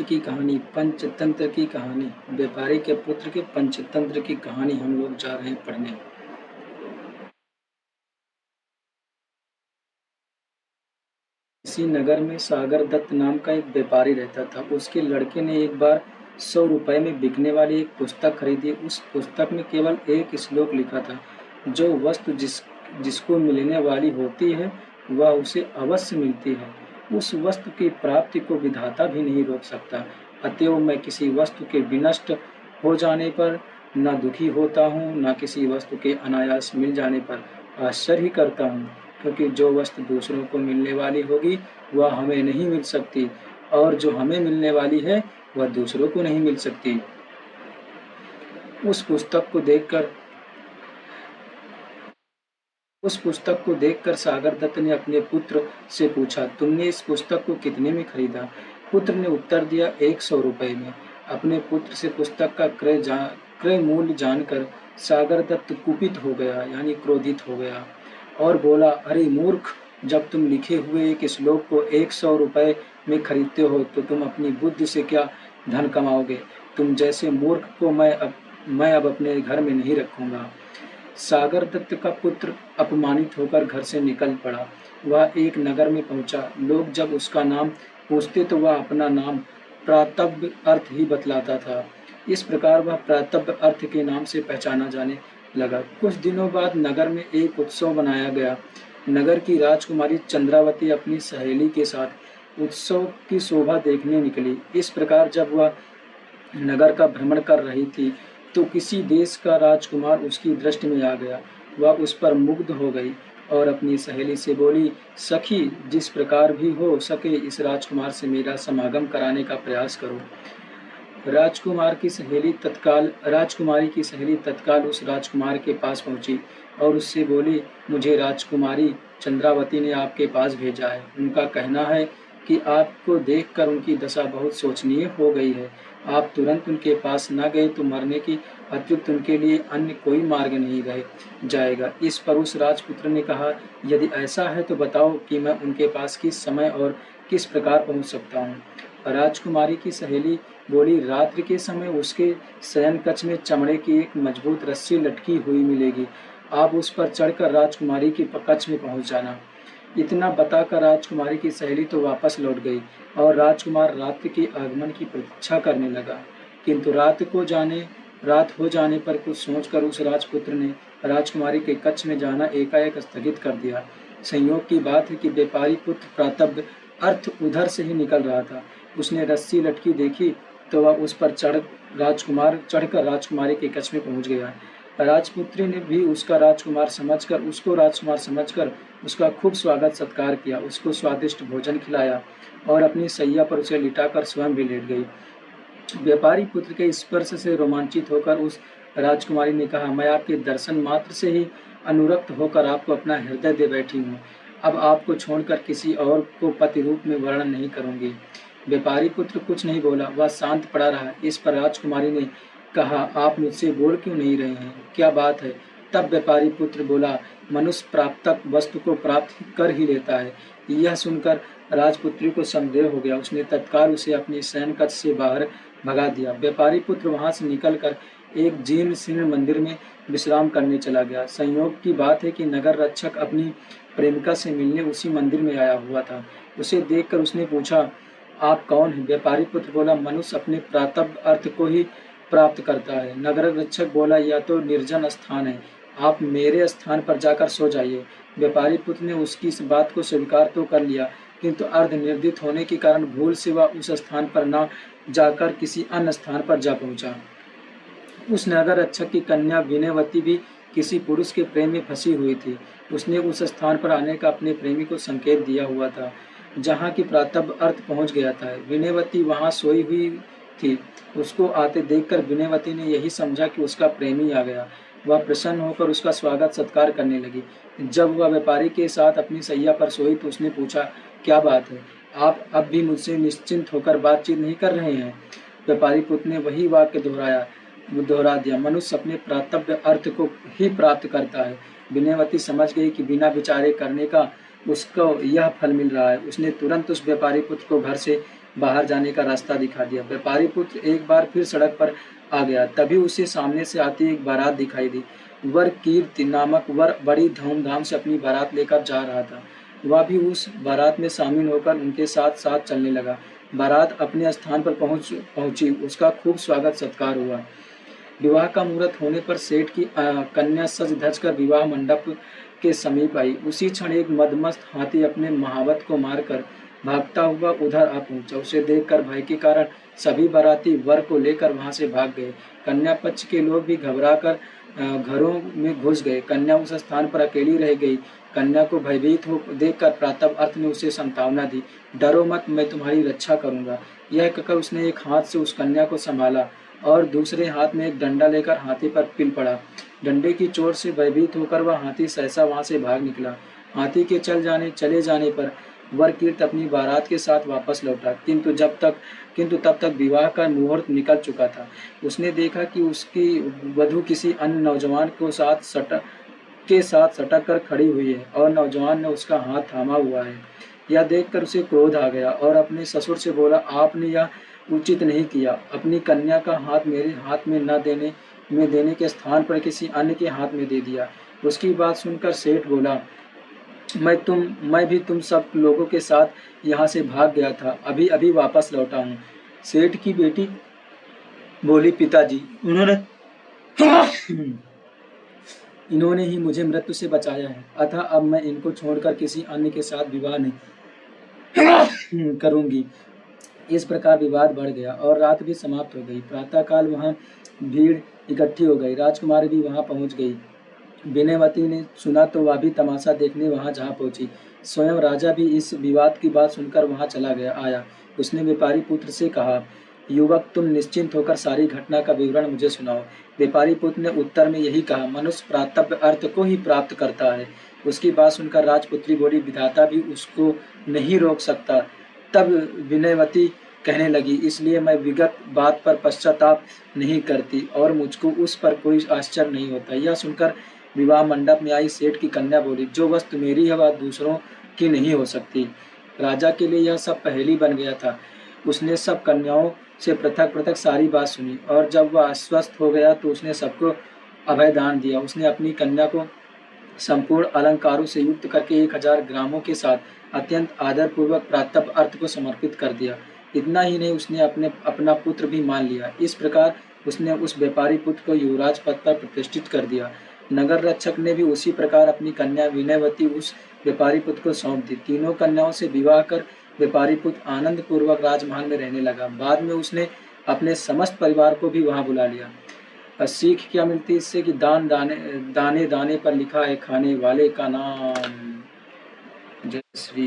पुत्र की कहानी, पंचतंत्र की कहानी, व्यापारी के पुत्र के पंचतंत्र की कहानी हम लोग जा रहे हैं पढ़ने। इसी नगर में सागर दत्त नाम का एक व्यापारी रहता था। उसके लड़के ने एक बार 100 रुपए में बिकने वाली एक पुस्तक खरीदी। उस पुस्तक में केवल एक श्लोक लिखा था, जो वस्तु जिसको मिलने वाली होती है वह उसे अवश्य मिलती है। उस वस्तु की प्राप्ति को विधाता भी नहीं रोक सकता। अतएव मैं किसी वस्तु के विनष्ट हो जाने पर न दुखी होता हूँ, न किसी वस्तु के अनायास मिल जाने पर आश्चर्य ही करता हूँ, क्योंकि जो वस्तु दूसरों को मिलने वाली होगी वह हमें नहीं मिल सकती, और जो हमें मिलने वाली है वह दूसरों को नहीं मिल सकती। उस पुस्तक को देखकर सागर दत्त ने अपने पुत्र से पूछा, तुमने इस पुस्तक को कितने में खरीदा? पुत्र ने उत्तर दिया, 100 रुपए में। अपने पुत्र से पुस्तक का क्रय मूल्य जानकर सागर दत्त कुपित हो गया, यानी क्रोधित हो गया, और बोला, अरे मूर्ख, जब तुम लिखे हुए एक श्लोक को 100 रुपए में खरीदते हो तो तुम अपनी बुद्धि से क्या धन कमाओगे? तुम जैसे मूर्ख को मैं अब अपने घर में नहीं रखूंगा। सागर दत्त का पुत्र अपमानित होकर घर से निकल पड़ा। वह एक नगर में पहुंचा। लोग जब उसका नाम पूछते तो वह अपना नाम प्रातव्य अर्थ ही बतलाता था। इस प्रकार वह प्रातव्य अर्थ के नाम से पहचाना जाने लगा। कुछ दिनों बाद नगर में एक उत्सव मनाया गया। नगर की राजकुमारी चंद्रावती अपनी सहेली के साथ उत्सव की शोभा देखने निकली। इस प्रकार जब वह नगर का भ्रमण कर रही थी तो किसी देश का राजकुमार उसकी दृष्टि में आ गया। वह उस पर मुग्ध हो गई और अपनी सहेली से बोली, सखी, जिस प्रकार भी हो सके इस राजकुमार से मेरा समागम कराने का प्रयास करो। राजकुमारी की सहेली तत्काल उस राजकुमार के पास पहुंची और उससे बोली, मुझे राजकुमारी चंद्रावती ने आपके पास भेजा है। उनका कहना है कि आपको देखकर उनकी दशा बहुत शोचनीय हो गई है। आप तुरंत उनके पास न गए तो मरने की अतिरिक्त उनके लिए अन्य कोई मार्ग नहीं रह जाएगा। इस पर उस राजपुत्र ने कहा, यदि ऐसा है तो बताओ कि मैं उनके पास किस समय और किस प्रकार पहुंच सकता हूँ। राजकुमारी की सहेली बोली, रात्रि के समय उसके शयन कक्ष में चमड़े की एक मजबूत रस्सी लटकी हुई मिलेगी। आप उस पर चढ़कर राजकुमारी के कक्ष में पहुंच जाना। इतना बताकर राजकुमारी की सहेली तो वापस लौट गई और राजकुमार रात्रि के आगमन की प्रतीक्षा करने लगा। किंतु रात हो जाने पर कुछ सोचकर उस राजपुत्र ने राजकुमारी के कक्ष में जाना एकाएक स्थगित कर दिया। संयोग की बात है कि व्यापारी पुत्र प्रातः अर्थ उधर से ही निकल रहा था। उसने रस्सी लटकी देखी तो वह उस पर चढ़कर राजकुमारी के कक्ष में पहुंच गया। राजपुत्री ने भी उसको राजकुमार समझकर उसका खूब स्वागत सत्कार किया, उसको स्वादिष्ट भोजन खिलाया और अपनी सैया पर उसे लिटाकर स्वयं भी लेट गई। व्यापारी पुत्र के स्पर्श से रोमांचित होकर उस राजकुमारी ने कहा, मैं आपके दर्शन मात्र से ही अनुरक्त होकर आपको अपना हृदय दे बैठी हूँ। अब आपको छोड़कर किसी और को पति रूप में वर्णन नहीं करूंगी। व्यापारी पुत्र कुछ नहीं बोला, वह शांत पड़ा रहा। इस पर राजकुमारी ने कहा, आप मुझसे बोल क्यों नहीं रहे हैं? क्या बात है? तब व्यापारी पुत्र बोला, मनुष्य प्राप्तक वस्तु को प्राप्त कर ही लेता है। यह सुनकर राजपुत्री को संदेह हो गया। उसने तत्काल उसे अपनी शयन कक्ष से बाहर भगा दिया। व्यापारी पुत्र वहां से निकलकर एक जीर्ण शीर्ण मंदिर में विश्राम करने चला गया। संयोग की बात है कि नगर रक्षक अपनी प्रेमिका से मिलने उसी मंदिर में आया हुआ था। उसे देखकर उसने पूछा, आप कौन हैं? व्यापारी पुत्र बोला, मनुष्य अपने प्रातः अर्थ को ही प्राप्त करता है। नगर रक्षक बोला, यह तो निर्जन स्थान है, आप मेरे स्थान पर जाकर सो जाइए। व्यापारी पुत्र ने उसकी इस बात को स्वीकार तो कर लिया, किंतु अर्ध निर्दित होने के कारण भूल से वह उस स्थान पर न जाकर किसी अन्य स्थान पर जा पहुंचा। उस नगर रक्षक की कन्या विनयवती भी किसी पुरुष के प्रेम में फंसी हुई थी। उसने उस स्थान पर आने का अपने प्रेमी को संकेत दिया हुआ था जहाँ की प्रातः अर्थ पहुँच गया था। विनयवती वहाँ सोई हुई थी। उसको आते देखकर विनयवती ने यही समझा कि उसका प्रेमी आ गया। वह प्रसन्न होकर उसका स्वागत सत्कार करने लगी। जब वह व्यापारी के साथ अपनी सैया पर सोई तो उसने पूछा, क्या बात है, आप अब भी मुझसे निश्चिंत होकर बातचीत नहीं कर रहे हैं? व्यापारी पुत्र ने वही वाक्य दोहरा दिया, मनुष्य अपने प्रातव्य अर्थ को ही प्राप्त करता है। विनयवती समझ गई कि बिना विचारे करने का उसको यह फल मिल रहा है। उसने तुरंत उस व्यापारी पुत्र को घर से बाहर जाने का रास्ता दिखा दिया। व्यापारी पुत्र एक बार फिर सड़क पर आ गया। तभी उसे सामने से आती एक बारात दिखाई दी। वर कीर्ति नामक वर बड़ी धूमधाम से अपनी बारात लेकर जा रहा था। वह भी उस बारात में शामिल होकर उनके साथ साथ चलने लगा। बारात अपने स्थान पर पहुंची। उसका खूब स्वागत सत्कार हुआ। विवाह का मुहूर्त होने पर सेठ की कन्या सज धज कर विवाह मंडप के समीप आई। उसी क्षण एक मदमस्त हाथी अपने महावत को मारकर भागता हुआ उधर आ पहुंचा। उसे देखकर भय के कारण सभी बाराती वर को लेकर वहां से भाग गए। कन्या पक्ष के लोग भी घबराकर घरों में घुस गए। कन्या उस स्थान पर अकेली रह गई। कन्या को भयभीत हो देखकर प्रातः अर्थ ने उसे सांत्वना दी। डरो मत, मैं तुम्हारी रक्षा करूंगा। यह कहकर उसने एक हाथ से उस कन्या को संभाला और दूसरे हाथ में एक डंडा लेकर हाथी पर पिल पड़ा। डंडे की चोट से भयभीत होकर वह हाथी सहसा वहां से भाग निकला। हाथी के चले जाने पर वरकीर्त अपनी बारात के साथ वापस लौटा, किंतु तब तक विवाह का मुहूर्त निकल चुका था। उसने देखा कि उसकी वधू किसी अन्य नौजवान के साथ सटक कर खड़ी हुई है और नौजवान ने उसका हाथ थामा हुआ है। यह देखकर उसे क्रोध आ गया और अपने ससुर से बोला, आपने यह उचित नहीं किया। अपनी कन्या का हाथ मेरे हाथ में न देने के स्थान पर किसी अन्य के हाथ में दे दिया। उसकी बात सुनकर सेठ बोला, मैं भी तुम सब लोगों के साथ यहाँ से भाग गया था, अभी अभी वापस लौटा हूँ। सेठ की बेटी बोली, पिताजी, इन्होंने ही मुझे मृत्यु से बचाया है, अतः अब मैं इनको छोड़कर किसी अन्य के साथ विवाह नहीं करूंगी। इस प्रकार विवाद बढ़ गया और रात भी समाप्त हो गई। प्रातःकाल वहां भीड़ इकट्ठी हो गई। राजकुमारी भी वहां पहुंच गई। विनयवती ने सुना तो वह भी तमाशा देखने वहां जा पहुंची। स्वयं राजा भी इस विवाद की बात सुनकर वहां चला आया। उसने व्यापारी पुत्र से कहा, युवक, तुम निश्चिंत होकर सारी घटना का विवरण मुझे सुनाओ। व्यापारी पुत्र ने उत्तर में यही कहा, मनुष्य प्रातः अर्थ को ही प्राप्त करता है। उसकी बात सुनकर राजपुत्री बोली, विधाता भी उसको नहीं रोक सकता। तब विनयवती कहने लगी, इसलिए मैं विगत बात पर पश्चाताप नहीं करती और मुझको उस पर कोई आश्चर्य नहीं होता। यह सुनकर विवाह मंडप में आई सेठ की कन्या बोली, जो वस्तु मेरी है वह दूसरों की नहीं हो सकती। राजा के लिए यह सब पहेली बन गया था। उसने सब कन्याओं से पृथक पृथक सारी बात सुनी और जब वह आश्वस्त हो गया तो उसने सबको अभय दान दिया। उसने अपनी कन्या को संपूर्ण अलंकारों से युक्त करके 1000 ग्रामों के साथ अत्यंत आदर पूर्वक प्रातः अर्थ को समर्पित कर दिया। इतना ही नहीं, उसने अपना पुत्र भी मान लिया। इस प्रकार उसने उस व्यापारी पुत्र को युवराज पद पर प्रतिष्ठित कर दिया। नगर रक्षक ने भी उसी प्रकार अपनी कन्या विनयवती उस व्यापारी पुत्र को सौंप दी। तीनों कन्याओं से विवाह कर व्यापारी पुत्र आनंद पूर्वक राजमहल में रहने लगा। बाद में उसने अपने समस्त परिवार को भी वहां बुला लिया। सीख क्या मिलती है इससे कि दाने दाने पर लिखा है खाने वाले का नाम। जय श्री